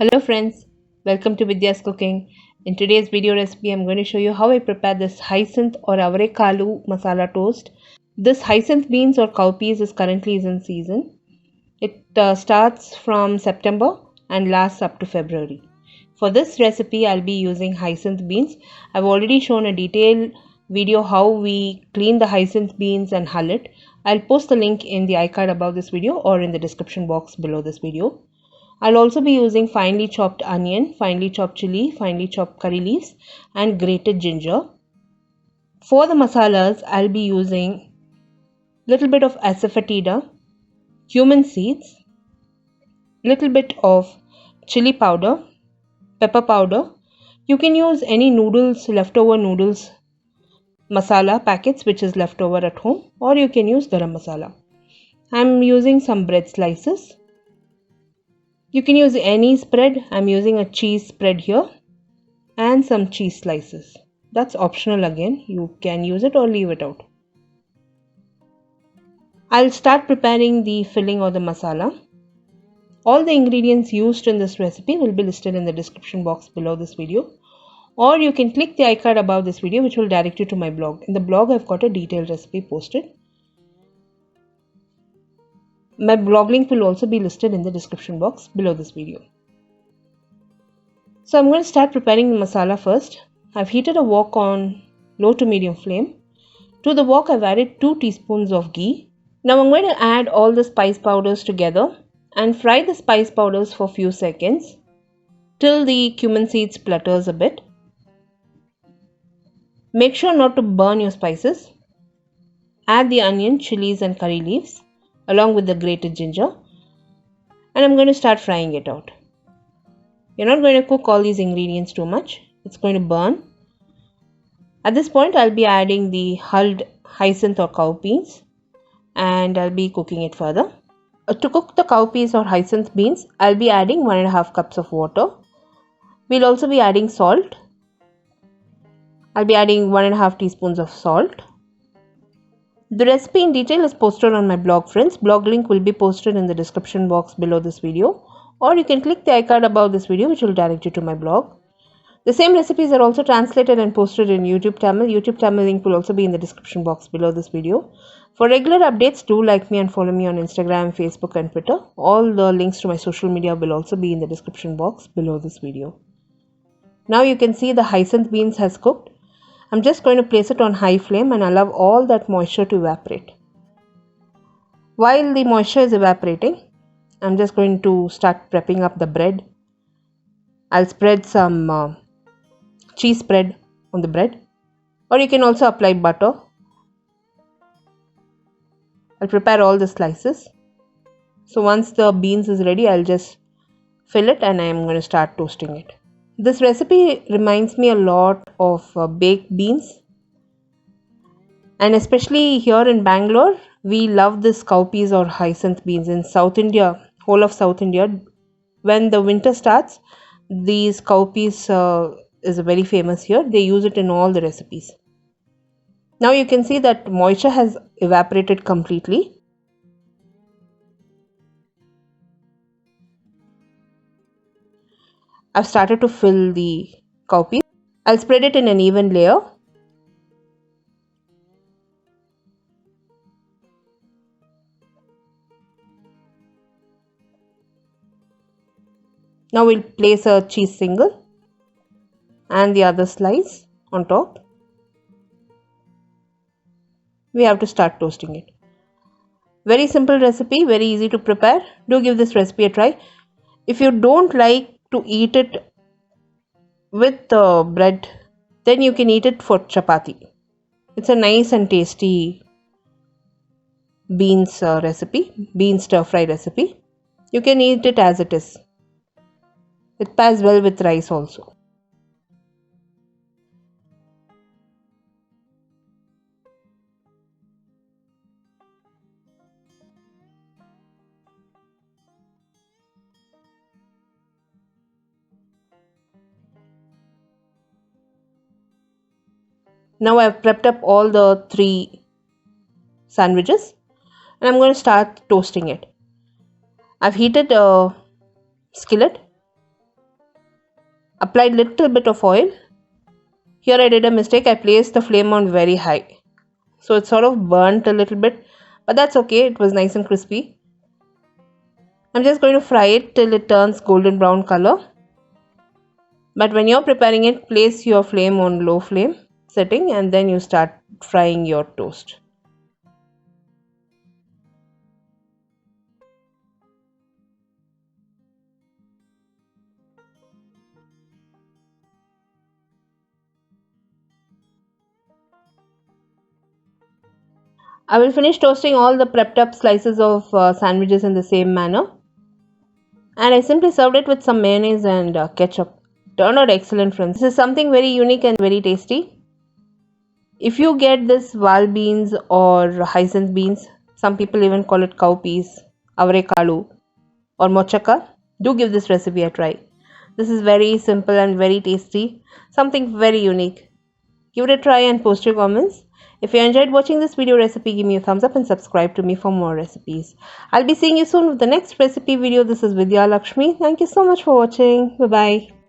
Hello friends, welcome to Vidyascooking. In today's video recipe, I'm going to show you how I prepare this Hyacinth or Avarekalu masala toast. This Hyacinth beans or cowpeas is currently in season. It starts from September and lasts up to February. For this recipe, I'll be using Hyacinth beans. I've already shown a detailed video how we clean the Hyacinth beans and hull it. I'll post the link in the iCard above this video or in the description box below this video. I'll also be using finely chopped onion, finely chopped chili, finely chopped curry leaves and grated ginger. For the masalas, I'll be using little bit of asafoetida, cumin seeds, little bit of chili powder, pepper powder. You can use any noodles, leftover noodles, masala packets which is leftover at home, or you can use garam masala. I'm using some bread slices. You can use any spread. I'm using a cheese spread here and some cheese slices. That's optional again. You can use it or leave it out. I'll start preparing the filling or the masala. All the ingredients used in this recipe will be listed in the description box below this video. Or you can click the icon above this video which will direct you to my blog. In the blog I've got a detailed recipe posted. My blog link will also be listed in the description box below this video. So I'm going to start preparing the masala first. I've heated a wok on low to medium flame. To the wok I've added 2 teaspoons of ghee. Now I'm going to add all the spice powders together and fry the spice powders for a few seconds till the cumin seed splutters a bit. Make sure not to burn your spices. Add the onion, chilies and curry leaves along with the grated ginger, and I'm going to start frying it out. You're not going to cook all these ingredients too much, it's going to burn. At this point I'll be adding the hulled hyacinth or cowpeas and I'll be cooking it further. To cook the cowpeas or hyacinth beans, I'll be adding 1.5 cups of water. We'll also be adding salt. I'll be adding 1.5 teaspoons of salt. The recipe in detail is posted on my blog, friends. Blog link will be posted in the description box below this video, or you can click the icon above this video which will direct you to my blog. The same recipes are also translated and posted in YouTube Tamil. YouTube Tamil link will also be in the description box below this video. For regular updates, do like me and follow me on Instagram, Facebook and Twitter. All the links to my social media will also be in the description box below this video. Now you can see the hyacinth beans has cooked. I'm just going to place it on high flame and allow all that moisture to evaporate. While the moisture is evaporating, I'm just going to start prepping up the bread. I'll spread some cheese spread on the bread, or you can also apply butter. I'll prepare all the slices. So once the beans is ready, I'll just fill it and I'm going to start toasting it. This recipe reminds me a lot of baked beans, and especially here in Bangalore, we love this cowpeas or hyacinth beans. In South India, whole of South India, when the winter starts, these cowpeas is very famous here. They use it in all the recipes. Now you can see that moisture has evaporated completely. I've started to fill the cowpeas. I'll spread it in an even layer. Now we'll place a cheese single and the other slice on top. We have to start toasting it. Very simple recipe, very easy to prepare. Do give this recipe a try. If you don't like to eat it with bread, then you can eat it for chapati. It's a nice and tasty beans recipe, bean stir fry recipe. You can eat it as it is. It pairs well with rice also. Now I've prepped up all the 3 sandwiches and I'm going to start toasting it. I've heated a skillet. Applied little bit of oil. Here I did a mistake. I placed the flame on very high. So it sort of burnt a little bit. But that's okay. It was nice and crispy. I'm just going to fry it till it turns golden brown color. But when you're preparing it, place your flame on low flame setting and then you start frying your toast. I will finish toasting all the prepped up slices of sandwiches in the same manner. And I simply served it with some mayonnaise and ketchup. Turned out excellent, friends. This is something very unique and very tasty. If you get this vaal beans or hyacinth beans, some people even call it cowpeas, Avarekalu or mochakka, do give this recipe a try. This is very simple and very tasty. Something very unique. Give it a try and post your comments. If you enjoyed watching this video recipe, give me a thumbs up and subscribe to me for more recipes. I'll be seeing you soon with the next recipe video. This is Vidya Lakshmi. Thank you so much for watching. Bye-bye.